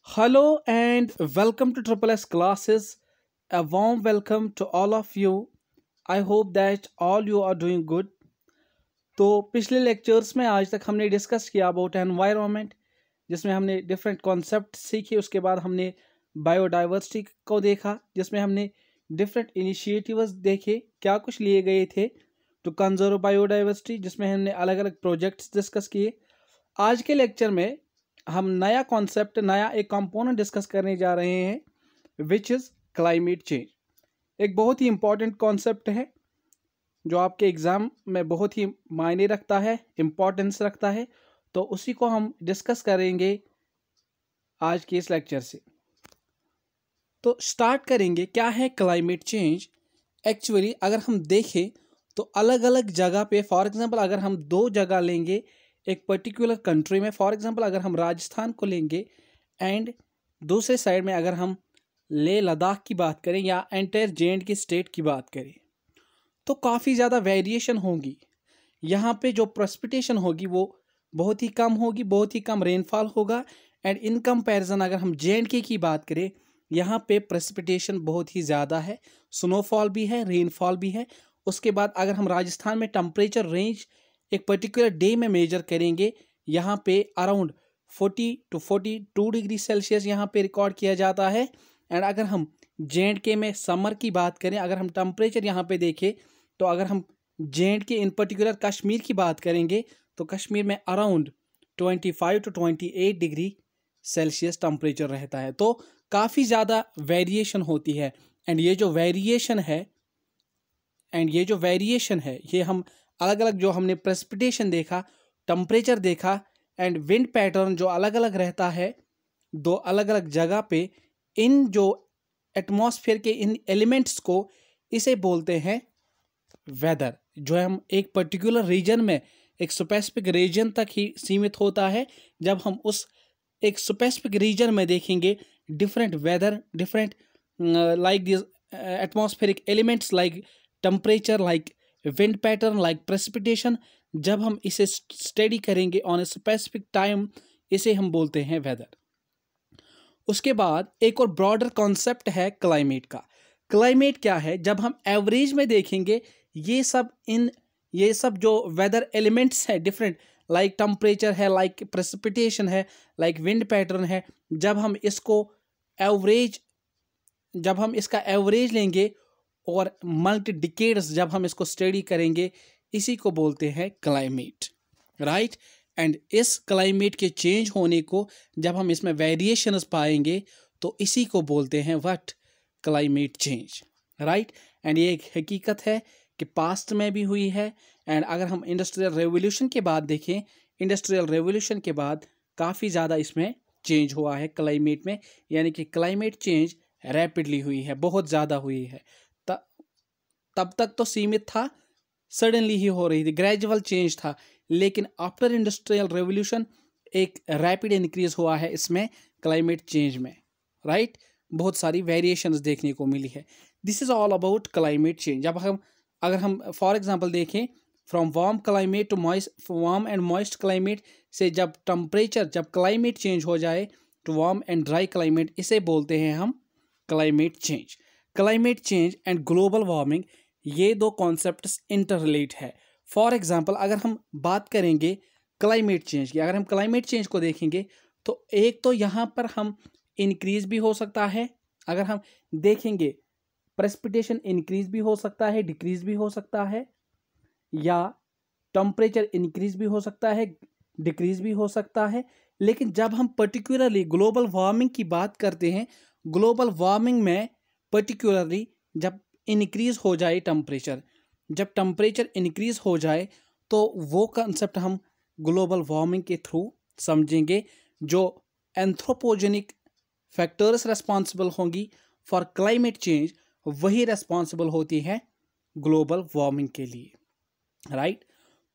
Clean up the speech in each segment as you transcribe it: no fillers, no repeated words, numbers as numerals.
Hello and welcome to Triple S classes. A warm welcome to all of you. I hope that all you are doing good. तो पिछले lectures में आज तक हमने discuss किया about environment, जिसमें हमने डिफरेंट कॉन्सेप्ट सीखे। उसके बाद हमने बायोडाइवर्सिटी को देखा, जिसमें हमने डिफरेंट इनिशिएटिव्स देखे, क्या कुछ लिए गए थे टू कंजर्व बायोडाइवर्सिटी, जिसमें हमने अलग अलग प्रोजेक्ट्स डिस्कस किए। आज के लेक्चर में हम नया कॉन्सेप्ट, नया एक कंपोनेंट डिस्कस करने जा रहे हैं विच इज़ क्लाइमेट चेंज। एक बहुत ही इंपॉर्टेंट कॉन्सेप्ट है जो आपके एग्ज़ाम में बहुत ही मायने रखता है, इम्पोर्टेंस रखता है। तो उसी को हम डिस्कस करेंगे आज के इस लेक्चर से। तो स्टार्ट करेंगे, क्या है क्लाइमेट चेंज। एक्चुअली अगर हम देखें तो अलग अलग जगह पे, फॉर एग्जांपल अगर हम दो जगह लेंगे एक पर्टिकुलर कंट्री में, फॉर एग्जांपल अगर हम राजस्थान को लेंगे एंड दूसरे साइड में अगर हम लेह लद्दाख की बात करें या एंटायर जे की स्टेट की बात करें, तो काफ़ी ज़्यादा वेरिएशन होगी। यहाँ पे जो प्रेसिपिटेशन होगी वो बहुत ही कम होगी, बहुत ही कम रेनफॉल होगा। एंड इन कंपैरिजन अगर हम जे की बात करें, यहाँ पे प्रेसिपिटेशन बहुत ही ज़्यादा है, स्नोफॉल भी है, रेनफॉल भी है। उसके बाद अगर हम राजस्थान में टेम्परेचर रेंज एक पर्टिकुलर डे में मेजर करेंगे, यहाँ पे अराउंड 40 to 42 डिग्री सेल्सियस यहाँ पे रिकॉर्ड किया जाता है। एंड अगर हम जे में समर की बात करें, अगर हम टेम्परेचर यहाँ पे देखें, तो अगर हम जे इन पर्टिकुलर कश्मीर की बात करेंगे तो कश्मीर में around 25 to 28 degree Celsius temperature रहता है। तो काफ़ी ज़्यादा वेरिएशन होती है। एंड ये जो वेरिएशन है ये हम अलग अलग, जो हमने प्रेसिपिटेशन देखा, टेम्परेचर देखा एंड विंड पैटर्न जो अलग अलग रहता है दो अलग अलग जगह पे, इन जो एटमॉस्फेयर के इन एलिमेंट्स को इसे बोलते हैं वेदर। जो हम एक पर्टिकुलर रीजन में, एक स्पेसिफिक रीजन तक ही सीमित होता है। जब हम उस एक स्पेसिफिक रीजन में देखेंगे different weather, different like this atmospheric elements, like temperature, like wind pattern, like precipitation, जब हम इसे स्टडी करेंगे ऑन ए स्पेसिफिक टाइम, इसे हम बोलते हैं वेदर। उसके बाद एक और ब्रॉडर कॉन्सेप्ट है क्लाइमेट का। क्लाइमेट क्या है? जब हम एवरेज में देखेंगे ये सब जो वेदर एलिमेंट्स है डिफरेंट, लाइक टेम्परेचर है, लाइक प्रेसिपिटेशन है, लाइक विंड पैटर्न है, जब हम इसका एवरेज लेंगे और मल्टी डिकेड्स जब हम इसको स्टडी करेंगे, इसी को बोलते हैं क्लाइमेट, राइट। एंड इस क्लाइमेट के चेंज होने को जब हम इसमें वेरिएशंस पाएंगे तो इसी को बोलते हैं what? Climate change, right. And ये एक हकीकत है कि पास्ट में भी हुई है। एंड अगर हम इंडस्ट्रियल रेवोल्यूशन के बाद देखें, इंडस्ट्रियल रेवोल्यूशन के बाद काफ़ी ज़्यादा इसमें चेंज हुआ है क्लाइमेट में, यानी कि क्लाइमेट चेंज रैपिडली हुई है, बहुत ज़्यादा हुई है। तब तक तो सीमित था, सडनली ही हो रही थी, ग्रेजुअल चेंज था। लेकिन आफ्टर इंडस्ट्रियल रेवोल्यूशन एक रैपिड इंक्रीज हुआ है इसमें क्लाइमेट चेंज में, राइट। बहुत सारी वेरिएशंस देखने को मिली है। This is all about climate change. अगर हम फॉर एग्जांपल देखें, from warm climate to warm and moist climate से जब क्लाइमेट चेंज हो जाए to warm and dry climate, इसे बोलते हैं हम climate change. Climate change and global warming, ये दो कॉन्सेप्ट्स इंटर रिलेट है। फॉर एग्जांपल अगर हम बात करेंगे क्लाइमेट चेंज की, अगर हम क्लाइमेट चेंज को देखेंगे तो एक तो यहाँ पर हम इंक्रीज भी हो सकता है, अगर हम देखेंगे प्रेसिपिटेशन इंक्रीज भी हो सकता है, डिक्रीज भी हो सकता है, या टेम्परेचर इंक्रीज भी हो सकता है, डिक्रीज भी हो सकता है। लेकिन जब हम पर्टिकुलरली ग्लोबल वार्मिंग की बात करते हैं, ग्लोबल वार्मिंग में पर्टिकुलरली जब इंक्रीज हो जाए टेम्परेचर, जब टेम्परेचर इंक्रीज हो जाए तो वो कंसेप्ट हम ग्लोबल वार्मिंग के थ्रू समझेंगे। जो एंथ्रोपोजेनिक फैक्टर्स रेस्पॉन्सिबल होंगी फॉर क्लाइमेट चेंज, वही रेस्पॉन्सिबल होती है ग्लोबल वार्मिंग के लिए, राइट।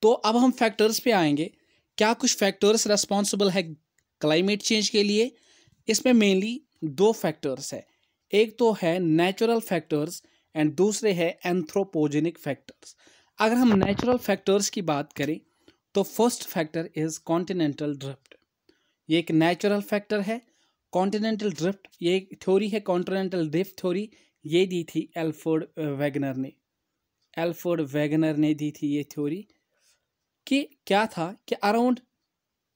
तो अब हम फैक्टर्स पे आएंगे, क्या कुछ फैक्टर्स रेस्पॉन्सिबल है क्लाइमेट चेंज के लिए। इसमें मेनली दो फैक्टर्स है, एक तो है नेचुरल फैक्टर्स एंड दूसरे है एंथ्रोपोजेनिक फैक्टर्स। अगर हम नेचुरल फैक्टर्स की बात करें तो first factor is continental drift. ये एक नेचुरल फैक्टर है। कॉन्टिनेंटल ड्रिफ्ट, ये थ्योरी है कॉन्टिनेंटल ड्रिफ्ट थ्योरी, ये दी थी एल्फ्रेड वेगनर ने दी थी ये थ्योरी। कि क्या था कि around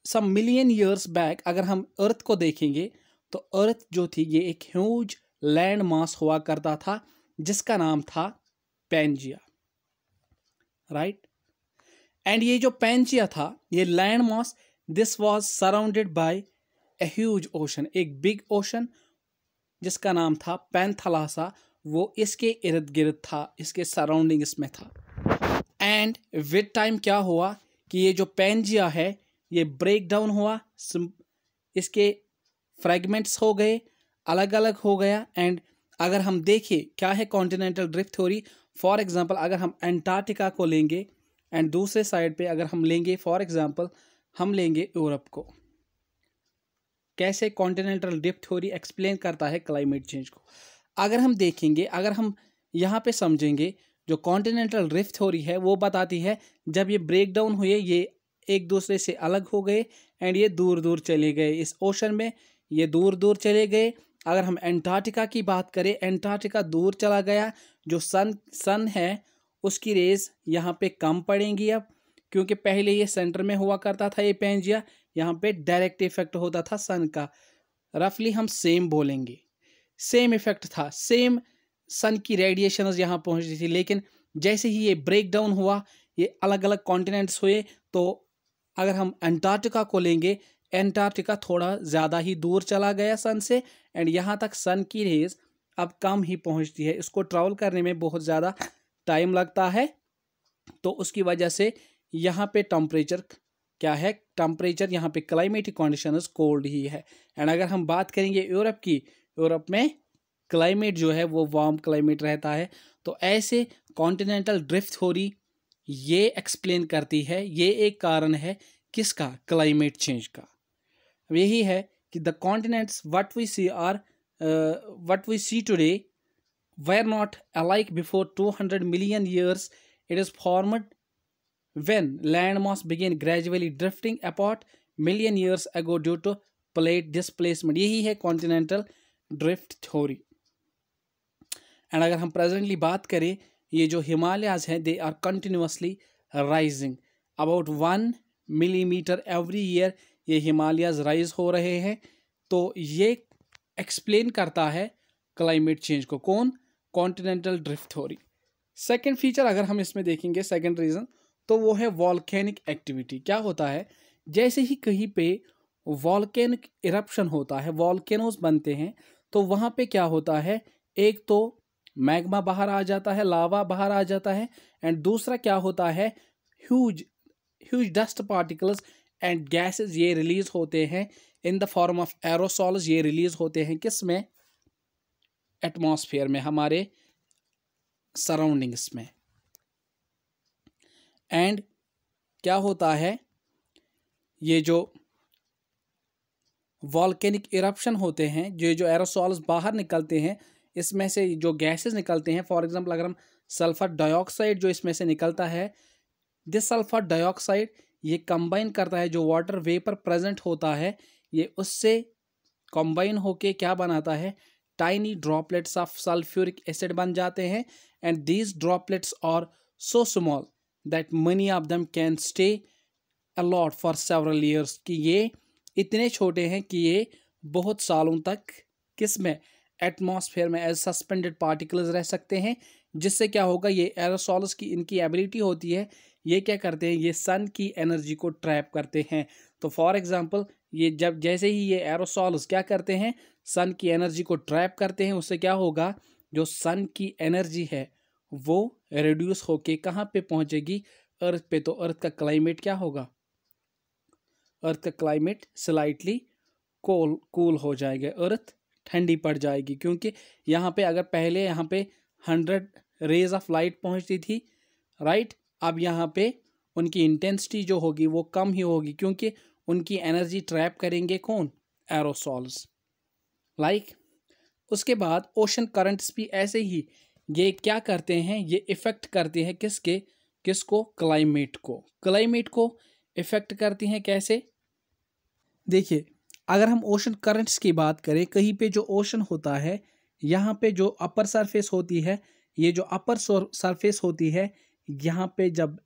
some million years back अगर हम अर्थ को देखेंगे तो अर्थ जो थी ये एक ह्यूज लैंड मास हुआ करता था जिसका नाम था पैंजिया, राइट। एंड ये जो पैंजिया था, ये land mass, this was surrounded by a huge ocean, एक बिग ओशन जिसका नाम था पैंथलासा, वो इसके इर्द गिर्द था, इसके सराउंडिंग्स में था। एंड विद टाइम क्या हुआ कि ये जो पैंजिया है ये ब्रेक डाउन हुआ, इसके फ्रेगमेंट्स हो गए, अलग अलग हो गया। एंड अगर हम देखें क्या है continental drift theory, for example अगर हम अंटार्कटिका को लेंगे एंड दूसरे साइड पे अगर हम लेंगे फॉर एग्जांपल हम लेंगे यूरोप को, कैसे कॉन्टिनेंटल ड्रिफ्ट थ्योरी एक्सप्लेन करता है क्लाइमेट चेंज को। अगर हम देखेंगे, अगर हम यहाँ पे समझेंगे, जो कॉन्टिनेंटल ड्रिफ्ट थ्योरी है वो बताती है जब ये ब्रेक डाउन हुए, ये एक दूसरे से अलग हो गए एंड ये दूर दूर चले गए इस ओशन में, ये दूर दूर चले गए। अगर हम अंटार्कटिका की बात करें, अंटार्कटिका दूर चला गया, जो सन है उसकी रेज यहाँ पे कम पड़ेंगी अब, क्योंकि पहले ये सेंटर में हुआ करता था ये पैंजिया, यहाँ पे डायरेक्ट इफेक्ट होता था सन का। रफली हम सेम बोलेंगे, सेम इफेक्ट था, सेम सन की रेडिएशंस यहाँ पहुँचती थी। लेकिन जैसे ही ये ब्रेक डाउन हुआ, ये अलग अलग कॉन्टिनेंट्स हुए, तो अगर हम अंटार्कटिका को लेंगे, अंटार्कटिका थोड़ा ज़्यादा ही दूर चला गया सन से एंड यहाँ तक सन की रेज अब कम ही पहुँचती है, इसको ट्रैवल करने में बहुत ज़्यादा टाइम लगता है। तो उसकी वजह से यहाँ पे टेम्परेचर क्या है, टेम्परेचर यहाँ पे क्लाइमेटिक कंडीशंस कोल्ड ही है। एंड अगर हम बात करेंगे यूरोप की, यूरोप में क्लाइमेट जो है वो वार्म क्लाइमेट रहता है। तो ऐसे कॉन्टिनेंटल ड्रिफ्ट थ्योरी ये एक्सप्लेन करती है, ये एक कारण है किसका, क्लाइमेट चेंज का। यही है कि the continents what we see today were not alike before 200 million years. It is formed when landmass began gradually drifting apart million years ago due to plate displacement. यही है continental drift theory. एंड अगर हम presently बात करें, ये जो हिमालयाज हैं they are continuously rising about 1 millimetre every year, ये हिमालयाज राइज हो रहे हैं। तो ये एक्सप्लेन करता है क्लाइमेट चेंज को, कौन, continental drift theory. Second feature अगर हम इसमें देखेंगे, सेकेंड रीजन, तो वो है वॉल्केनिक एक्टिविटी। क्या होता है, जैसे ही कहीं पे वॉल्केनिक इरप्शन होता है, वॉल्केनोस बनते हैं, तो वहाँ पे क्या होता है, एक तो मैग्मा बाहर आ जाता है, लावा बाहर आ जाता है, एंड दूसरा क्या होता है, huge dust particles and gases ये रिलीज होते हैं in the form of aerosols. ये रिलीज होते हैं किस में, एटमॉस्फेयर में, हमारे सराउंडिंग्स में। एंड क्या होता है, ये जो वॉल्केनिक इरप्शन होते हैं, जो एरोसॉल्स बाहर निकलते हैं, इसमें से जो गैसेस निकलते हैं, फॉर एग्जांपल अगर हम सल्फर डाइऑक्साइड जो इसमें से निकलता है, दिस सल्फर डाइऑक्साइड ये कंबाइन करता है, जो वाटर वेपर प्रेजेंट होता है ये उससे कंबाइन होके क्या बनाता है, tiny droplets of sulphuric acid बन जाते हैं। And these droplets are so small that many of them can stay aloft for several years, कि ये इतने छोटे हैं कि ये बहुत सालों तक किस में, एटमॉस्फेयर में एज सस्पेंडेड पार्टिकल्स रह सकते हैं। जिससे क्या होगा, ये एरोसॉल्स की इनकी एबिलिटी होती है, ये क्या करते हैं, ये सन की एनर्जी को ट्रैप करते हैं। तो फॉर एग्जांपल ये जब जैसे ही ये एरोसॉल्स क्या करते हैं, सन की एनर्जी को ट्रैप करते हैं, उससे क्या होगा, जो सन की एनर्जी है वो रिड्यूस होके कहाँ पे पहुँचेगी, अर्थ पे। तो अर्थ का क्लाइमेट क्या होगा, अर्थ का क्लाइमेट स्लाइटली कूल हो जाएगा, अर्थ ठंडी पड़ जाएगी। क्योंकि यहाँ पे अगर पहले यहाँ पे 100 रेज ऑफ लाइट पहुँचती थी, राइट, अब यहाँ पे उनकी इंटेंसिटी जो होगी वो कम ही होगी, क्योंकि उनकी एनर्जी ट्रैप करेंगे कौन, एरोसॉल्स, लाइक। उसके बाद ओशन करंट्स भी ऐसे ही ये क्या करते हैं, ये इफ़ेक्ट करते हैं किसको, क्लाइमेट को इफ़ेक्ट करती हैं। कैसे, देखिए अगर हम ओशन करंट्स की बात करें, कहीं पे जो ओशन होता है, यहाँ पे जो अपर सरफेस होती है, ये जो अपर सरफेस होती है, यहाँ पे जब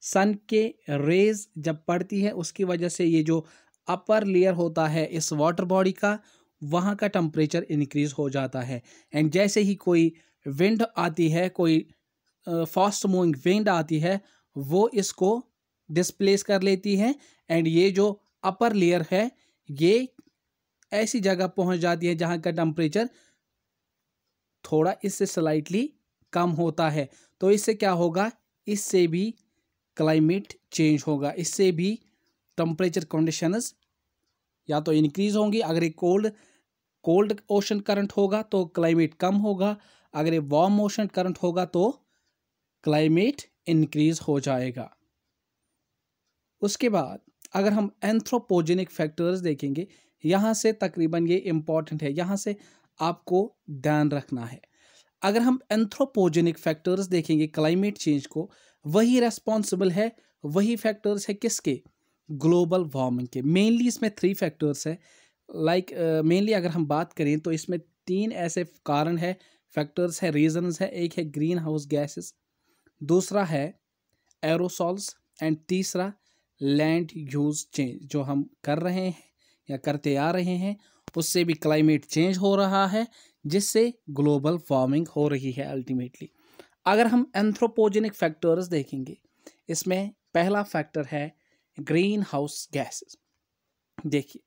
सन के रेज जब पड़ती है, उसकी वजह से ये जो अपर लेयर होता है इस वाटर बॉडी का, वहाँ का टेम्परेचर इंक्रीज हो जाता है। एंड जैसे ही कोई विंड आती है, कोई फास्ट मूविंग विंड आती है, वो इसको डिस्प्लेस कर लेती है एंड ये जो अपर लेयर है ये ऐसी जगह पहुंच जाती है जहां का टेम्परेचर थोड़ा इससे स्लाइटली कम होता है। तो इससे क्या होगा, इससे भी क्लाइमेट चेंज होगा, इससे भी टेम्परेचर कंडीशंस या तो इंक्रीज होंगी। अगर एक कोल्ड ओशन करंट होगा तो क्लाइमेट कम होगा, अगर ये वार्म ओशन करंट होगा तो क्लाइमेट इंक्रीज हो जाएगा। उसके बाद अगर हम एंथ्रोपोजेनिक फैक्टर्स देखेंगे, यहाँ से तकरीबन ये इम्पॉर्टेंट है, यहाँ से आपको ध्यान रखना है। अगर हम एंथ्रोपोजेनिक फैक्टर्स देखेंगे क्लाइमेट चेंज को, वही रेस्पॉन्सिबल है, वही फैक्टर्स है किसके, ग्लोबल वार्मिंग के। मेनली इसमें 3 फैक्टर्स है। मेनली अगर हम बात करें तो इसमें 3 ऐसे कारण है, फैक्टर्स है, रीजंस है। एक है ग्रीन हाउस गैसेस, दूसरा है एरोसॉल्स एंड तीसरा लैंड यूज चेंज, जो हम कर रहे हैं या करते आ रहे हैं, उससे भी क्लाइमेट चेंज हो रहा है, जिससे ग्लोबल वार्मिंग हो रही है अल्टीमेटली। अगर हम एंथ्रोपोजेनिक फैक्टर्स देखेंगे, इसमें पहला फैक्टर है ग्रीन हाउस गैसेस। देखिए,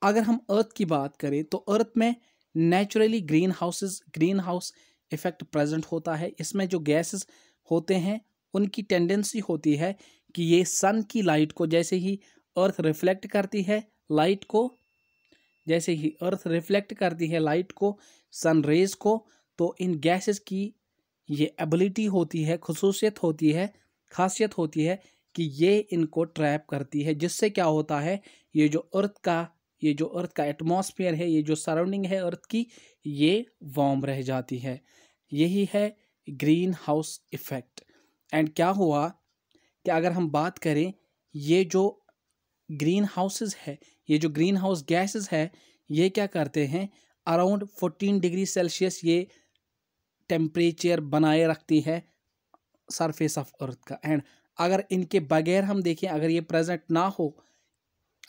अगर हम अर्थ की बात करें तो अर्थ में naturally green house effect present होता है। इसमें जो गैसेस होते हैं उनकी टेंडेंसी होती है कि ये सन की लाइट को, जैसे ही अर्थ रिफ्लेक्ट करती है लाइट को, जैसे ही अर्थ रिफ्लेक्ट करती है लाइट को, सन रेज को, तो इन गैसेस की ये एबिलिटी होती है, खासियत होती है कि ये इनको ट्रैप करती है, जिससे क्या होता है, ये जो अर्थ का एटमॉस्फेयर है, ये जो सराउंडिंग है अर्थ की, ये वार्म रह जाती है। यही है ग्रीन हाउस इफेक्ट। एंड क्या हुआ कि अगर हम बात करें, ये जो ग्रीन हाउसेस है, ये जो ग्रीन हाउस गैसेस है, ये क्या करते हैं, अराउंड 14 डिग्री सेल्सियस ये टेम्परेचर बनाए रखती है सरफेस ऑफ अर्थ का। एंड अगर इनके बगैर हम देखें, अगर ये प्रेजेंट ना हो,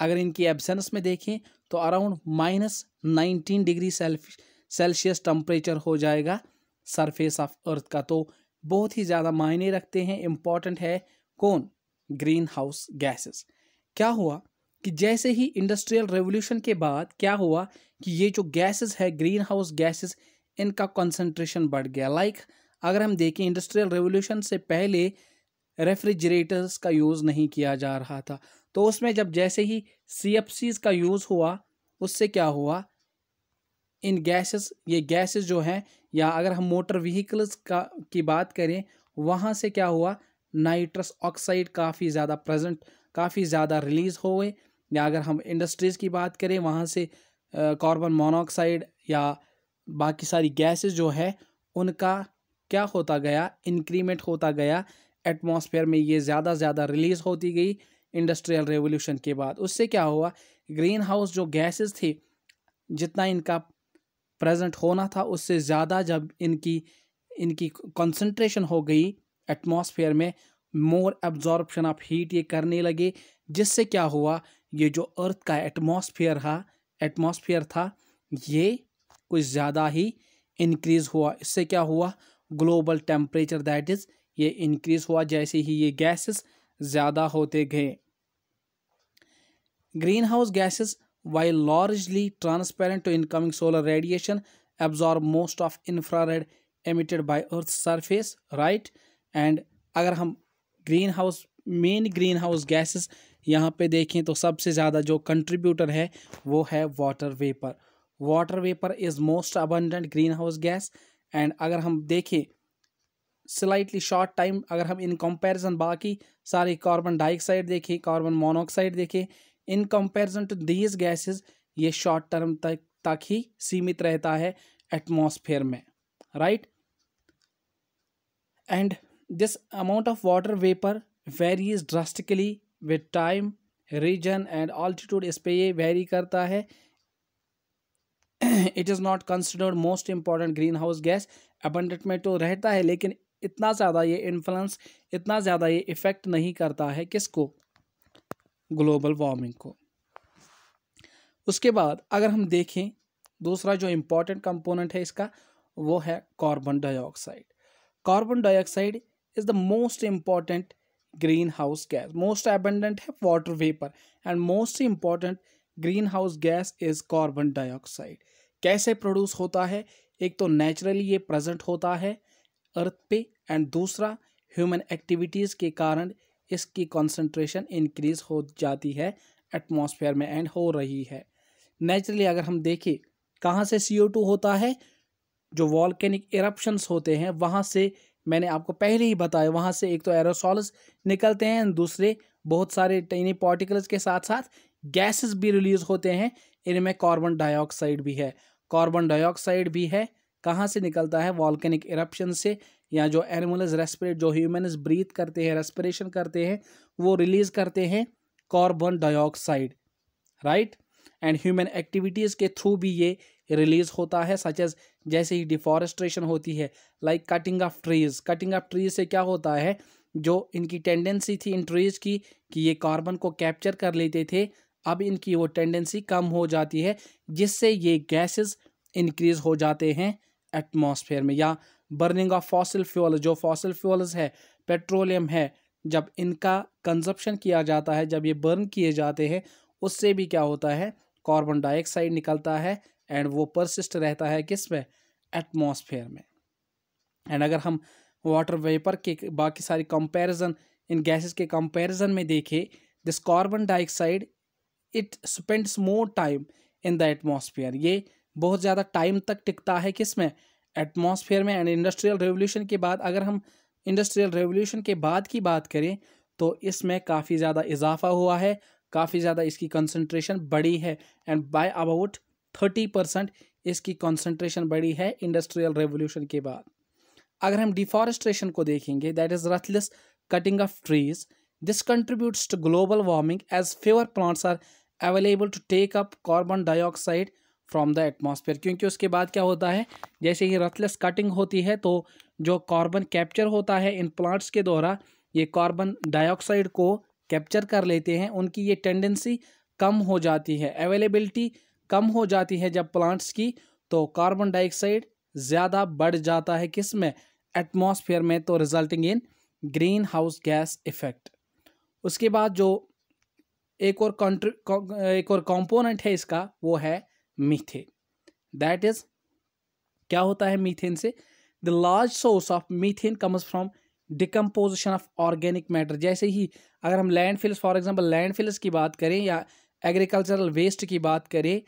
अगर इनकी एब्सेंस में देखें, तो अराउंड -19 डिग्री सेल्सियस टेम्परेचर हो जाएगा सरफेस ऑफ अर्थ का। तो बहुत ही ज़्यादा मायने रखते हैं, इम्पॉर्टेंट है कौन, ग्रीन हाउस गैसेस। क्या हुआ कि जैसे ही इंडस्ट्रियल रेवोल्यूशन के बाद क्या हुआ कि ये जो गैसेस है, ग्रीन हाउस गैसेस, इनका कंसंट्रेशन बढ़ गया। अगर हम देखें, इंडस्ट्रियल रेवोल्यूशन से पहले रेफ्रिजरेटर्स का यूज़ नहीं किया जा रहा था, तो उसमें जब जैसे ही CFCs का यूज़ हुआ, उससे क्या हुआ, ये गैसेस जो हैं, या अगर हम मोटर व्हीकल्स की बात करें, वहाँ से क्या हुआ, नाइट्रस ऑक्साइड काफ़ी ज़्यादा रिलीज़ हुए। या अगर हम इंडस्ट्रीज़ की बात करें, वहाँ से कार्बन मोनोऑक्साइड या बाकी सारी गैसेस जो है, उनका क्या होता गया, इंक्रीमेंट होता गया एटमॉस्फेयर में, ये ज़्यादा रिलीज़ होती गई इंडस्ट्रियल रेवोल्यूशन के बाद। उससे क्या हुआ, ग्रीन हाउस जो गैसेस थे, जितना इनका प्रेजेंट होना था उससे ज़्यादा जब इनकी कंसंट्रेशन हो गई एटमॉस्फेयर में, मोर एब्जॉर्प्शन ऑफ हीट ये करने लगे, जिससे क्या हुआ, ये जो अर्थ का एटमॉस्फेयर था ये कुछ ज़्यादा ही इंक्रीज़ हुआ। इससे क्या हुआ, ग्लोबल टेम्परेचर दैट इज़ ये इंक्रीज़ हुआ जैसे ही ये गैसेस ज़्यादा होते गए। Green house gases while largely transparent to incoming solar radiation absorb most of infrared emitted by Earth's surface, right? And अगर हम मेन ग्रीन हाउस गैसेस यहाँ पे देखें तो सबसे ज़्यादा जो कंट्रीब्यूटर है वो है water vapour is most abundant green house gas. And अगर हम देखें स्लाइटली शॉर्ट टाइम, अगर हम इन कंपैरिजन बाकी सारे कार्बन डाइऑक्साइड देखें, कार्बन मोनोऑक्साइड देखें, in comparison to these gases, ये शॉर्ट टर्म तक ही सीमित रहता है एटमॉस्फेयर में, right? And this amount of water vapour varies drastically with time region and altitude इस पे ये वेरी करता है। It is not considered most important greenhouse gas. Abundant में तो रहता है लेकिन इतना ज़्यादा ये इन्फ्लुएंस, इतना ज़्यादा ये इफ़ेक्ट नहीं करता है किसको, ग्लोबल वार्मिंग को। उसके बाद अगर हम देखें दूसरा जो इम्पॉर्टेंट कंपोनेंट है इसका, वो है carbon dioxide. Carbon dioxide is the most important greenhouse gas. Most abundant है water vapour and most important greenhouse gas is carbon dioxide. कैसे प्रोड्यूस होता है? एक तो नेचुरली ये प्रेजेंट होता है अर्थ पे, एंड दूसरा ह्यूमन एक्टिविटीज़ के कारण इसकी कॉन्सेंट्रेशन इंक्रीज हो जाती है एटमॉस्फेयर में एंड हो रही है। नेचुरली अगर हम देखें कहाँ से CO2 होता है, जो वॉल्केनिक इरप्शंस होते हैं वहाँ से, मैंने आपको पहले ही बताया, वहाँ से एक तो एरोसॉल्स निकलते हैं, दूसरे बहुत सारे टाइनी पार्टिकल्स के साथ साथ गैसेस भी रिलीज होते हैं, इनमें कार्बन डाइऑक्साइड भी है। कार्बन डाइऑक्साइड भी है, कहाँ से निकलता है? वॉल्केनिक इरप्शन से, या जो एनिमल्स रेस्पिरेट, जो ह्यूमन्स ब्रीथ करते हैं, रेस्पिरेशन करते हैं, वो रिलीज करते हैं carbon dioxide, right. And human activities के थ्रू भी ये रिलीज होता है, सच एज जैसे ही डिफॉरेस्ट्रेशन होती है, like cutting of trees. Cutting of trees से क्या होता है, जो इनकी टेंडेंसी थी इन ट्रीज की कि ये कार्बन को कैप्चर कर लेते थे, अब इनकी वो टेंडेंसी कम हो जाती है, जिससे ये गैसेस इंक्रीज हो जाते हैं एटमॉस्फेयर में। या बर्निंग ऑफ फॉसिल फ्यूल, जो फॉसिल फ्यूल्स है, पेट्रोलियम है, जब इनका कंजप्शन किया जाता है, जब ये बर्न किए जाते हैं, उससे भी क्या होता है, कार्बन डाइऑक्साइड निकलता है एंड वो परसिस्ट रहता है किस में, एटमॉस्फेयर में। एंड अगर हम वाटर वेपर के बाकी सारी कंपैरिजन इन गैसेस के कंपैरिजन में देखें, this carbon dioxide it spends more time in the atmosphere. ये बहुत ज़्यादा टाइम तक टिकता है किस में, एटमॉस्फेयर में। एंड इंडस्ट्रियल रेवोल्यूशन के बाद, अगर हम इंडस्ट्रियल रेवोल्यूशन के बाद की बात करें तो इसमें काफ़ी ज़्यादा इजाफा हुआ है, काफ़ी ज़्यादा इसकी कंसंट्रेशन बढ़ी है, एंड बाय अबाउट 30% इसकी कंसंट्रेशन बढ़ी है इंडस्ट्रियल रेवोल्यूशन के बाद। अगर हम डिफॉरेस्ट्रेशन को देखेंगे, that is ruthless cutting of trees, this contributes to global warming as fewer plants are available to take up carbon dioxide from the atmosphere. क्योंकि उसके बाद क्या होता है, जैसे ही रथलेस कटिंग होती है तो जो कार्बन कैप्चर होता है इन प्लांट्स के द्वारा, ये कार्बन डाइऑक्साइड को कैप्चर कर लेते हैं, उनकी ये टेंडेंसी कम हो जाती है, अवेलेबिलिटी कम हो जाती है जब प्लांट्स की, तो कार्बन डाइऑक्साइड ज़्यादा बढ़ जाता है किस में, एटमॉस्फेयर में, तो resulting in green house gas effect. उसके बाद जो एक और कंपोनेंट है इसका, वो है मीथेन। दैट इज, क्या होता है मीथेन से, the large source of methane comes from decomposition of organic matter. जैसे ही अगर हम लैंडफिल्स, फॉर एग्जांपल लैंडफिल्स की बात करें या एग्रीकल्चरल वेस्ट की बात करें,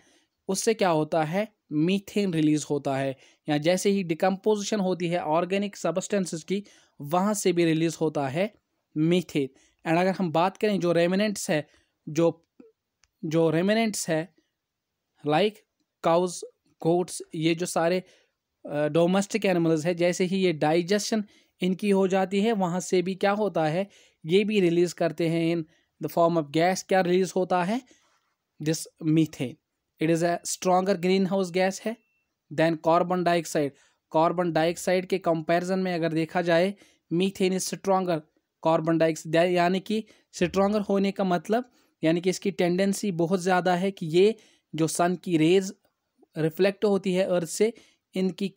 उससे क्या होता है, मीथेन रिलीज होता है। या जैसे ही डिकम्पोजिशन होती है ऑर्गेनिक सब्सटेंसेस की, वहाँ से भी रिलीज होता है मीथेन। एंड अगर हम बात करें जो रेमिनेंट्स है, जो रेमिनेंट्स है लाइक काउज, गोट्स, ये जो सारे डोमेस्टिक एनिमल्स है, जैसे ही ये डाइजेशन इनकी हो जाती है, वहाँ से भी क्या होता है, ये भी रिलीज करते हैं in the form of gas. क्या रिलीज होता है, this methane. It is a stronger greenhouse gas है then carbon dioxide. Carbon dioxide के कंपैरिजन में अगर देखा जाए, methane is stronger carbon dioxide, यानी कि स्ट्रॉन्गर होने का मतलब, यानी कि इसकी टेंडेंसी बहुत ज़्यादा है कि ये जो सन की रेज रिफ्लेक्ट होती है अर्थ से, इनकी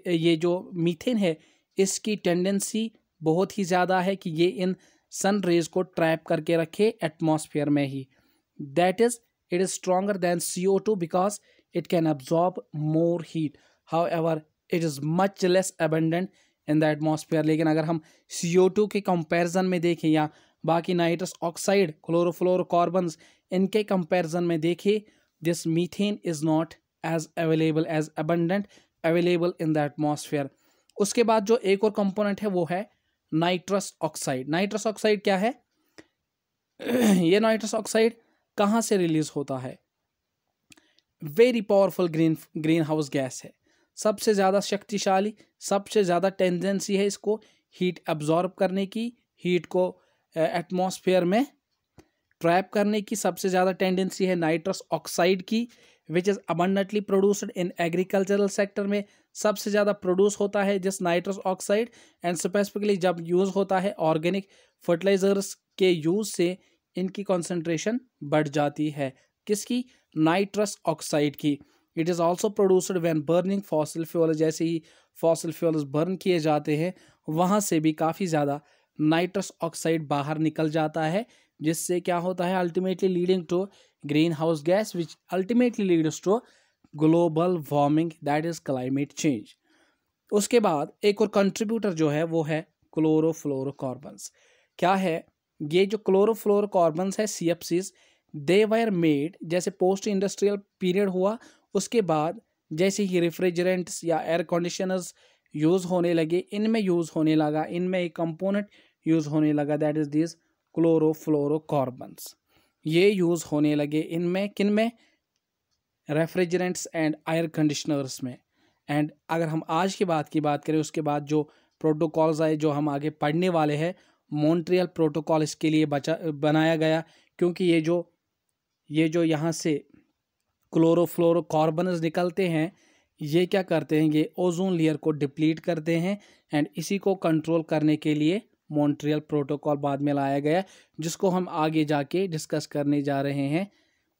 ये जो मीथेन है, इसकी टेंडेंसी बहुत ही ज़्यादा है कि ये इन सन रेज को ट्रैप करके रखे एटमॉस्फेयर में ही। That is, it is stronger than CO2 because it can absorb more heat. However, it is much less abundant in the atmosphere. लेकिन अगर हम CO2 के कंपैरिजन में देखें या बाकी नाइट्रस ऑक्साइड, क्लोरोफ्लोरोकार्बन्स, इनके कंपैरिजन में देखें, this methane is not as abundant available in the atmosphere. उसके बाद जो एक और कंपोनेंट है वो है नाइट्रस ऑक्साइड। नाइट्रस ऑक्साइड क्या है? ये नाइट्रस ऑक्साइड कहाँ से रिलीज होता है? Very powerful green house gas है, सबसे ज़्यादा शक्तिशाली, सबसे ज़्यादा टेंडेंसी है इसको हीट एब्जॉर्ब करने की, हीट को एटमॉस्फेयर में ट्रैप करने की सबसे ज़्यादा टेंडेंसी है नाइट्रस ऑक्साइड की, which is abundantly produced in agricultural sector में सबसे ज़्यादा प्रोड्यूस होता है जिस नाइट्रस ऑक्साइड, एंड स्पेसिफिकली जब यूज़ होता है ऑर्गेनिक फर्टिलाइजर्स के यूज़ से इनकी कॉन्सेंट्रेशन बढ़ जाती है। किसकी? नाइट्रस ऑक्साइड की। It is also produced when burning fossil fuel, जैसे ही फॉसिल फ्यूल्स बर्न किए जाते हैं वहाँ से भी काफ़ी ज़्यादा नाइट्रस ऑक्साइड बाहर निकल जाता है, जिससे क्या होता है ultimately leading to greenhouse gas which ultimately leads to global warming, that is climate change. उसके बाद एक और कंट्रीब्यूटर जो है वो है क्लोरोफ्लोरोकार्बन्स। क्या है ये जो क्लोरोफ्लोरोकार्बन्स है CFCs, दे वर मेड, जैसे पोस्ट इंडस्ट्रियल पीरियड हुआ उसके बाद जैसे ही रेफ्रिजरेंट्स या एयर कंडीशनर्स यूज़ होने लगे, इनमें यूज़ होने लगा, इनमें एक कंपोनेंट यूज़ होने लगा, दैट इज़ दिस क्लोरोफ्लोरोकार्बन्स। ये यूज़ होने लगे इनमें, किन में? रेफ्रिजरेंट्स एंड एयर कंडीशनर्स में। एंड अगर हम आज की बात करें उसके बाद जो प्रोटोकॉल्स आए जो हम आगे पढ़ने वाले हैं, मॉन्ट्रियल प्रोटोकॉल इसके लिए बनाया गया, क्योंकि ये जो यहाँ से क्लोरोफ्लोरोकार्बन्स निकलते हैं ये क्या करते हैं, ये ओजोन लेयर को डिप्लीट करते हैं, एंड इसी को कंट्रोल करने के लिए मॉन्ट्रियल प्रोटोकॉल बाद में लाया गया, जिसको हम आगे जाके डिस्कस करने जा रहे हैं,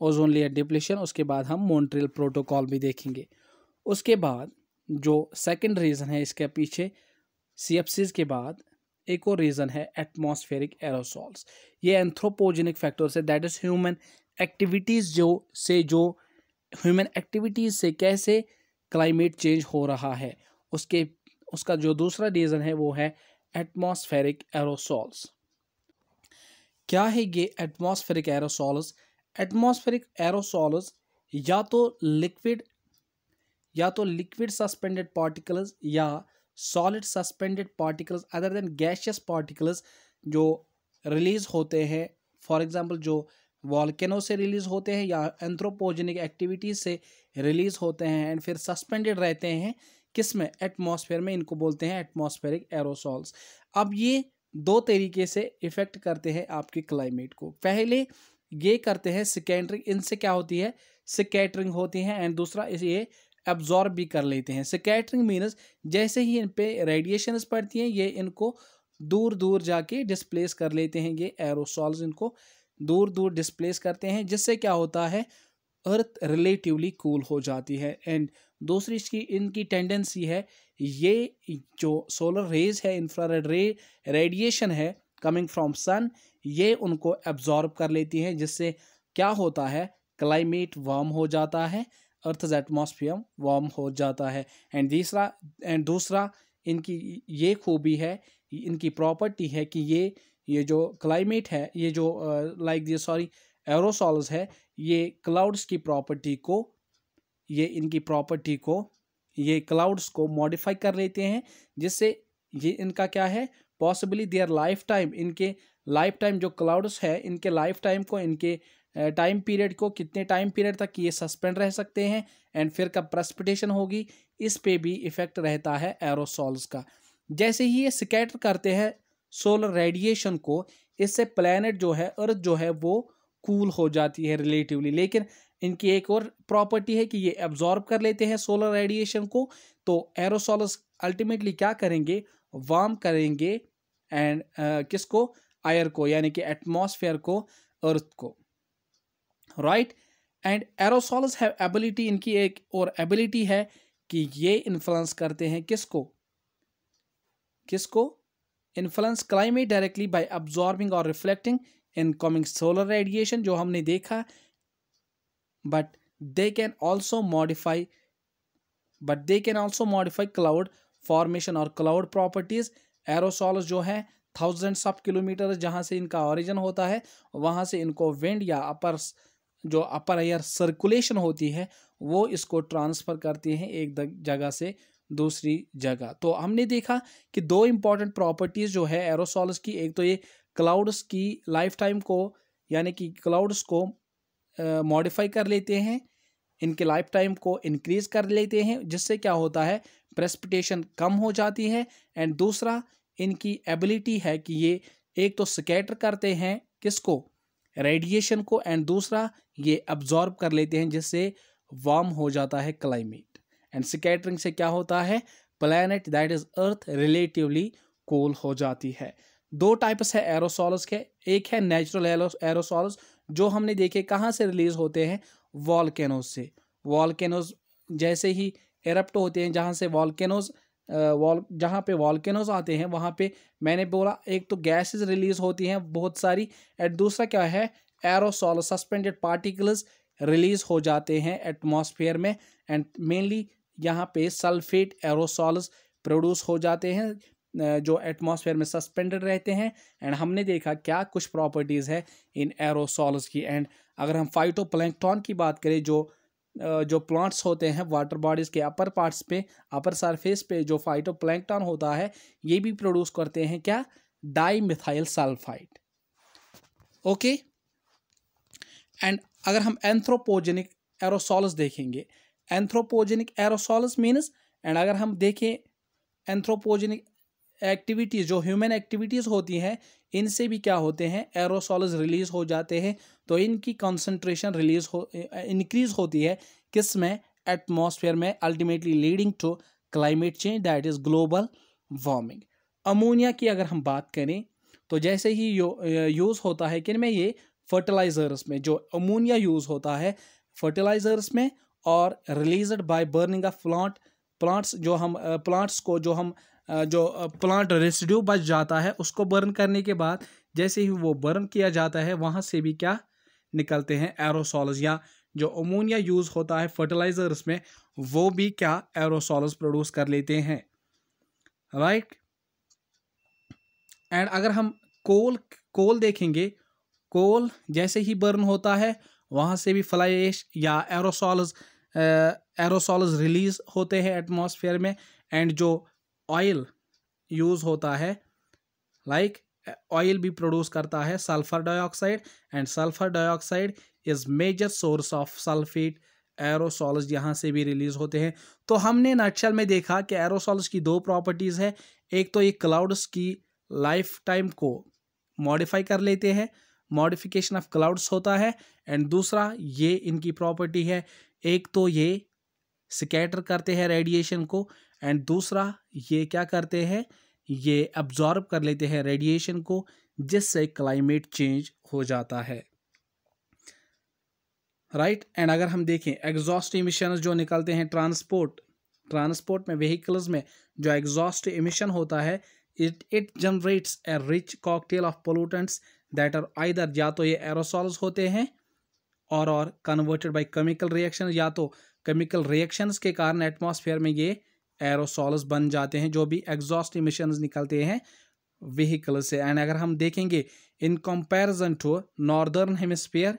ओजोन लेयर डिप्लीशन। उसके बाद हम मॉन्ट्रियल प्रोटोकॉल भी देखेंगे। उसके बाद जो सेकंड रीज़न है इसके पीछे CFCs के बाद एक और रीज़न है एटमॉस्फेरिक एरोसॉल्स। ये एंथ्रोपोजेनिक फैक्टर्स है, दैट इज़ ह्यूमन एक्टिविटीज़, जो ह्यूमन एक्टिविटीज़ से कैसे क्लाइमेट चेंज हो रहा है, उसका जो दूसरा रीज़न है वो है एटमॉस्फेरिक एरोसॉल्स। क्या है ये एटमॉस्फेरिक एरोसॉल्स? एटमॉस्फेरिक एरोसॉल्स या तो लिक्विड सस्पेंडेड पार्टिकल्स या solid suspended particles other than gaseous particles जो रिलीज होते हैं, फॉर एग्जांपल जो वॉल्केनो से रिलीज होते हैं या एंथ्रोपोजेनिक एक्टिविटीज से रिलीज होते हैं एंड फिर सस्पेंडेड रहते हैं किसमें? एटमॉस्फेयर में। इनको बोलते हैं एटमॉस्फेरिक एरोसॉल्स। अब ये दो तरीके से इफेक्ट करते हैं आपके क्लाइमेट को। पहले ये करते हैं स्कैटरिंग, इनसे क्या होती है? स्कैटरिंग होती है, एंड दूसरा ये एब्जॉर्ब भी कर लेते हैं। स्कैटरिंग मीन्स जैसे ही इन पे रेडिएशंस पड़ती हैं ये इनको दूर दूर जाके डिस्प्लेस कर लेते हैं। ये एरोसॉल्स इनको दूर दूर डिस्प्लेस करते हैं, जिससे क्या होता है अर्थ रिलेटिवली कूल हो जाती है। एंड दूसरी इसकी इनकी टेंडेंसी है, ये जो सोलर रेज है, इंफ्रारेड रेडिएशन है कमिंग फ्रॉम सन, ये उनको एब्जॉर्ब कर लेती हैं, जिससे क्या होता है क्लाइमेट वार्म हो जाता है, अर्थ एटमॉस्फेयर वार्म हो जाता है। एंड दूसरा इनकी ये खूबी है, इनकी प्रॉपर्टी है कि ये जो क्लाइमेट है, ये जो एरोसॉल्स है, ये क्लाउड्स की प्रॉपर्टी को, ये क्लाउड्स को मॉडिफाई कर लेते हैं, जिससे ये इनका क्या है पॉसिबली देयर लाइफ टाइम, इनके लाइफ टाइम जो क्लाउड्स है इनके लाइफ टाइम को, इनके टाइम पीरियड को, कितने टाइम पीरियड तक ये सस्पेंड रह सकते हैं एंड फिर कब प्रेसिपिटेशन होगी, इस पे भी इफेक्ट रहता है एरोसॉल्स का। जैसे ही ये स्कैटर करते हैं सोलर रेडिएशन को, इससे प्लैनेट जो है, अर्थ जो है वो कूल हो जाती है रिलेटिवली। लेकिन इनकी एक और प्रॉपर्टी है कि ये एब्जॉर्ब कर लेते हैं सोलर रेडिएशन को, तो एरोसॉल्स अल्टीमेटली क्या करेंगे? वार्म करेंगे एंड किसको? एयर को, यानी कि एटमॉस्फेयर को, अर्थ को, right. And aerosols have ability, इनकी एक और एबिलिटी है कि ये इन्फ्लुएंस करते हैं किसको influence climate directly by absorbing और रिफ्लेक्टिंग इनकमिंग सोलर रेडिएशन, जो हमने देखा। But they can also modify cloud formation और क्लाउड प्रॉपर्टीज। एरोसॉल्स जो है थाउजेंड्स ऑफ किलोमीटर जहाँ से इनका ओरिजिन होता है, वहाँ से इनको विंड या अपर एयर सर्कुलेशन होती है वो इसको ट्रांसफ़र करती हैं एक जगह से दूसरी जगह। तो हमने देखा कि दो इम्पॉर्टेंट प्रॉपर्टीज़ जो है एरोसॉल्स की, एक तो ये क्लाउड्स की लाइफ टाइम को, यानी कि क्लाउड्स को मॉडिफाई कर लेते हैं, इनके लाइफ टाइम को इंक्रीज कर लेते हैं, जिससे क्या होता है प्रेसिपिटेशन कम हो जाती है। एंड दूसरा इनकी एबिलिटी है कि ये एक तो स्कैटर करते हैं किसको? रेडिएशन को, एंड दूसरा ये अब्जॉर्ब कर लेते हैं, जिससे वार्म हो जाता है क्लाइमेट। एंड स्कैटरिंग से क्या होता है, planet that is earth relatively cool हो जाती है। दो टाइप्स है एरोसॉल्स के, एक है नेचुरल एरोसॉल्स जो हमने देखे कहाँ से रिलीज होते हैं, वॉल्केनोज से। वॉल्केनोज जैसे ही एरप्ट होते हैं, जहाँ से वॉल्केनोज जहाँ पे वॉल्केनोज आते हैं वहाँ पे मैंने बोला एक तो गैसेस रिलीज होती हैं बहुत सारी, एंड दूसरा क्या है, एरोसॉल सस्पेंडेड पार्टिकल्स रिलीज हो जाते हैं एटमॉस्फेयर में। एंड मेनली यहाँ पे सल्फेट एरोसॉल्स प्रोड्यूस हो जाते हैं जो एटमॉस्फेयर में सस्पेंडेड रहते हैं। एंड हमने देखा क्या कुछ प्रॉपर्टीज़ है इन एरोसॉल्स की। एंड अगर हम फाइटोप्लैंक्टन की बात करें, जो प्लांट्स होते हैं वाटर बॉडीज के अपर पार्ट्स पे, अपर सरफेस पे जो फाइटोप्लैंक्टन होता है, ये भी प्रोड्यूस करते हैं क्या, डाईमिथाइल सल्फाइड। ओके। एंड अगर हम एंथ्रोपोजेनिक एरोसॉल्स देखेंगे, एंथ्रोपोजेनिक एरोसॉल्स मीन्स, एंड अगर हम देखें एंथ्रोपोजेनिक एक्टिविटीज़ जो ह्यूमन एक्टिविटीज़ होती हैं, इनसे भी क्या होते हैं, एरोसॉल्स रिलीज हो जाते हैं। तो इनकी कॉन्सेंट्रेशन इंक्रीज होती है किस में, एटमॉस्फेयर में, ultimately leading to climate change that is global warming. Ammonia की अगर हम बात करें तो जैसे ही यूज़ होता है किन में, ये फर्टिलाइजर्स में जो अमोनिया यूज़ होता है फर्टिलाइजर्स में, और released by burning of plants जो प्लांट रेसिड्यू बच जाता है उसको बर्न करने के बाद जैसे ही वो बर्न किया जाता है वहाँ से भी क्या निकलते हैं, एरोसॉल्स, या जो अमोनिया यूज़ होता है फर्टिलाइजर्स में वो भी क्या एरोसॉल्स प्रोड्यूस कर लेते हैं, राइट। एंड अगर हम कोल देखेंगे, कोल जैसे ही बर्न होता है वहाँ से भी फ्लाई ऐश या एरोसॉल्स रिलीज होते हैं एटमॉस्फेयर में। एंड जो ऑयल यूज़ होता है, लाइक ऑयल भी प्रोड्यूस करता है sulphur dioxide, and sulphur dioxide is major source of sulphate aerosols, यहाँ से भी रिलीज होते हैं। तो हमने नटशल में देखा कि एरोसॉल्स की दो प्रॉपर्टीज़ है, एक तो ये क्लाउड्स की लाइफ टाइम को मॉडिफाई कर लेते हैं, मॉडिफिकेशन ऑफ क्लाउड्स होता है, एंड दूसरा ये इनकी प्रॉपर्टी है, एक तो ये स्कैटर करते हैं रेडिएशन को, एंड दूसरा ये क्या करते हैं, ये अब्जॉर्ब कर लेते हैं रेडिएशन को, जिससे क्लाइमेट चेंज हो जाता है, राइट। एंड अगर हम देखें एग्जॉस्ट इमिशन जो निकलते हैं ट्रांसपोर्ट में, व्हीकल्स में जो एग्जॉस्ट इमिशन होता है, it generates a rich cocktail of pollutants that are either, या तो ये एरोसॉल्स होते हैं और कन्वर्टेड बाय केमिकल रिएक्शन, या तो केमिकल रिएक्शंस के कारण एटमॉस्फेयर में ये एरोसॉल्स बन जाते हैं जो भी एग्जॉस्ट इमिशंस निकलते हैं व्हीकल से। एंड अगर हम देखेंगे in comparison to northern hemisphere,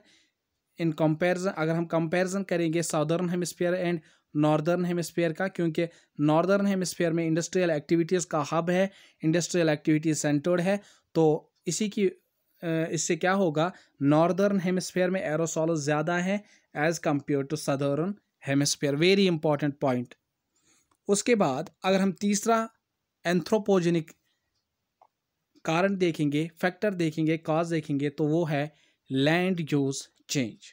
in comparison अगर हम कंपैरिजन करेंगे southern hemisphere and northern hemisphere का, क्योंकि नॉर्दर्न हेमिस्फीयर में इंडस्ट्रियल एक्टिविटीज़ का हब है, इंडस्ट्रियल एक्टिविटीज सेंटर्ड है, तो इससे क्या होगा, नॉर्दर्न हेमिस्फीयर में एरोसॉल्स ज़्यादा है as compared to southern hemisphere. Very important point. उसके बाद अगर हम तीसरा एंथ्रोपोजेनिक कारण देखेंगे, फैक्टर देखेंगे, कॉज देखेंगे, तो वो है लैंड यूज चेंज।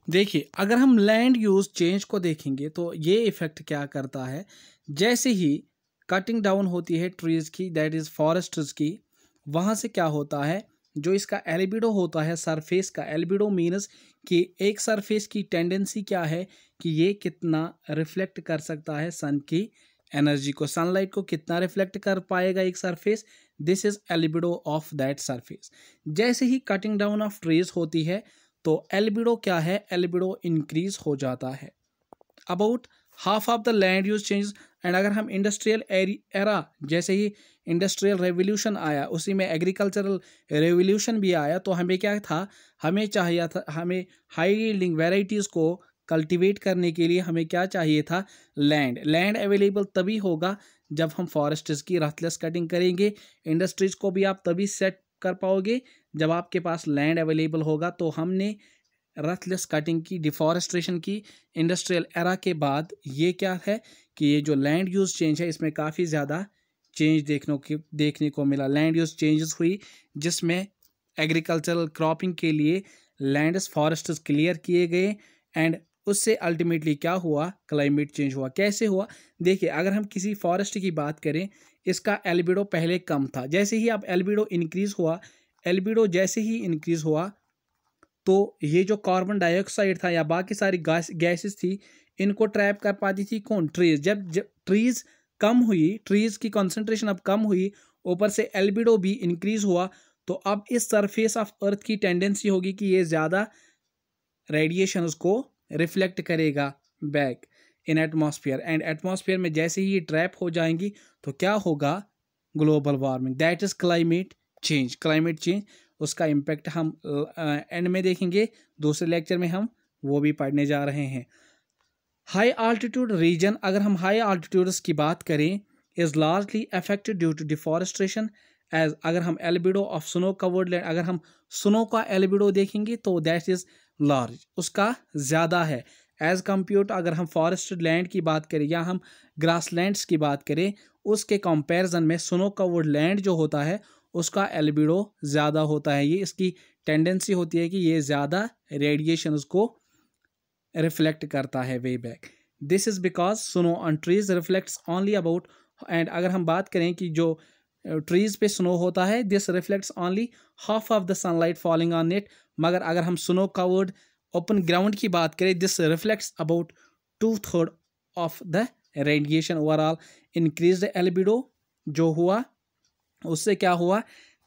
देखिए अगर हम लैंड यूज चेंज को देखेंगे तो ये इफेक्ट क्या करता है, जैसे ही कटिंग डाउन होती है ट्रीज की, दैट इज फॉरेस्ट्स की, वहाँ से क्या होता है, जो इसका एल्बिडो होता है सरफेस का, एल्बिडो मीन्स कि एक सरफेस की टेंडेंसी क्या है कि ये कितना रिफ्लेक्ट कर सकता है सन की एनर्जी को, सनलाइट को कितना रिफ्लेक्ट कर पाएगा एक surface, this is albedo of that surface. जैसे ही कटिंग डाउन ऑफ ट्रीज होती है तो एल्बिडो क्या है, एल्बिडो इंक्रीज हो जाता है, about half of the land use change. And अगर हम इंडस्ट्रियल एरा, जैसे ही इंडस्ट्रियल रेवोल्यूशन आया उसी में एग्रीकल्चरल रेवोल्यूशन भी आया, तो हमें क्या था, हमें हाई यील्डिंग वेराइटीज़ को कल्टीवेट करने के लिए हमें क्या चाहिए था, लैंड अवेलेबल तभी होगा जब हम फॉरेस्ट्स की रथलेस कटिंग करेंगे। इंडस्ट्रीज को भी आप तभी सेट कर पाओगे जब आपके पास लैंड अवेलेबल होगा। तो हमने रथलेस कटिंग की, डिफॉरेस्ट्रेशन की इंडस्ट्रियल एरा के बाद ये क्या है कि ये जो लैंड यूज चेंज है इसमें काफ़ी ज़्यादा चेंज देखने को मिला, लैंड यूज चेंजेस हुई, जिसमें एग्रीकल्चरल क्रॉपिंग के लिए लैंड्स फॉरेस्ट्स क्लियर किए गए एंड उससे अल्टीमेटली क्या हुआ, क्लाइमेट चेंज हुआ। कैसे हुआ, देखिए अगर हम किसी फॉरेस्ट की बात करें, इसका एल्बिडो पहले कम था, जैसे ही अब एल्बिडो इंक्रीज हुआ, एल्बिडो जैसे ही इंक्रीज हुआ तो ये जो कार्बन डाइऑक्साइड था या बाकी सारी गैसेस थी, इनको ट्रैप कर पाती थी कौन, ट्रीज। जब ट्रीज कम हुई, ट्रीज की कॉन्सेंट्रेशन अब कम हुई, ऊपर से एल्बिडो भी इंक्रीज हुआ, तो अब इस सरफेस ऑफ अर्थ की टेंडेंसी होगी कि ये ज़्यादा रेडिएशन को रिफ्लेक्ट करेगा back in atmosphere, and atmosphere में जैसे ही ये ट्रैप हो जाएंगी तो क्या होगा, global warming. That is climate change. Climate change उसका इम्पैक्ट हम एंड में देखेंगे, दूसरे लेक्चर में हम वो भी पढ़ने जा रहे हैं। हाई आल्टीट्यूड रीजन, अगर हम हाई आल्टीट्यूड्स की बात करें, is largely affected due to deforestation. As अगर हम albedo of snow covered land, अगर हम स्नो का एल्बिडो देखेंगे तो दैट इज लार्ज, उसका ज़्यादा है एज कम्पेयर टू, अगर हम फॉरेस्टेड लैंड की बात करें या हम ग्रासलैंड्स की बात करें, उसके कंपैरिजन में स्नो कवर्ड लैंड जो होता है उसका एल्बिडो ज़्यादा होता है। ये इसकी टेंडेंसी होती है कि ये ज़्यादा रेडिएशन को रिफ्लेक्ट करता है way back. This is because snow on trees reflects only about, and अगर हम बात करें कि जो ट्रीज पे स्नो होता है, this reflects only half of the sunlight falling on it, मगर अगर हम स्नो कवर्ड ओपन ग्राउंड की बात करें, this reflects about 2/3 of the radiation overall. Increased albedo जो हुआ उससे क्या हुआ,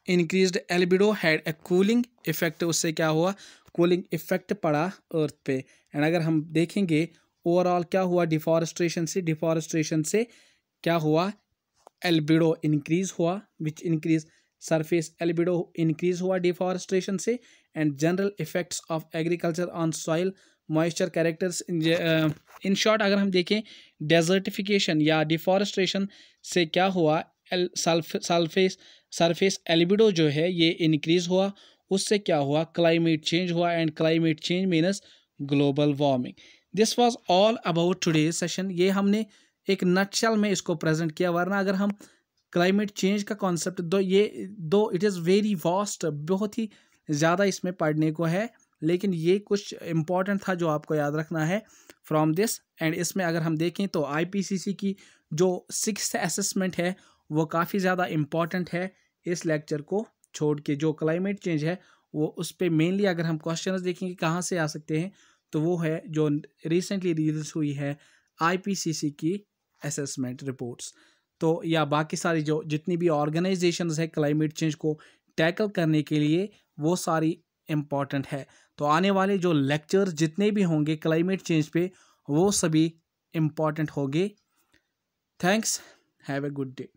increased albedo had a cooling effect, उससे क्या हुआ, कूलिंग इफेक्ट पड़ा अर्थ पे। एंड अगर हम देखेंगे ओवरऑल क्या हुआ, डिफॉरेस्ट्रेशन से क्या हुआ, एल्बिडो इंक्रीज हुआ, which increase surface albedo increase हुआ डिफॉरेस्ट्रेशन से। And general effects of agriculture on soil moisture characters, in short अगर हम देखें डेजर्टिफिकेशन या डिफॉरेस्ट्रेशन से क्या हुआ, सरफेस एल्बिडो जो है ये इंक्रीज हुआ, उससे क्या हुआ, क्लाइमेट चेंज हुआ, and climate change means global warming. This was all about today's session. ये हमने एक नटशल में इसको प्रेजेंट किया, वरना अगर हम क्लाइमेट चेंज का कॉन्सेप्ट दो इट इज़ वेरी वास्ट, बहुत ही ज़्यादा इसमें पढ़ने को है, लेकिन ये कुछ इम्पॉर्टेंट था जो आपको याद रखना है फ्रॉम दिस। एंड इसमें अगर हम देखें तो IPCC की जो 6th असेसमेंट है वो काफ़ी ज़्यादा इम्पॉर्टेंट है। इस लेक्चर को छोड़ के जो क्लाइमेट चेंज है वो उस पर मेनली अगर हम क्वेश्चंस देखेंगे कहाँ से आ सकते हैं, तो वो है जो रिसेंटली रिलीज हुई है IPCC की असेसमेंट रिपोर्ट्स, तो या बाकी सारी जो जितनी भी ऑर्गेनाइजेशंस है क्लाइमेट चेंज को टैकल करने के लिए, वो सारी इम्पॉर्टेंट है। तो आने वाले जो लेक्चर्स जितने भी होंगे क्लाइमेट चेंज पे वो सभी इम्पॉर्टेंट होंगे। Thanks, have a good day.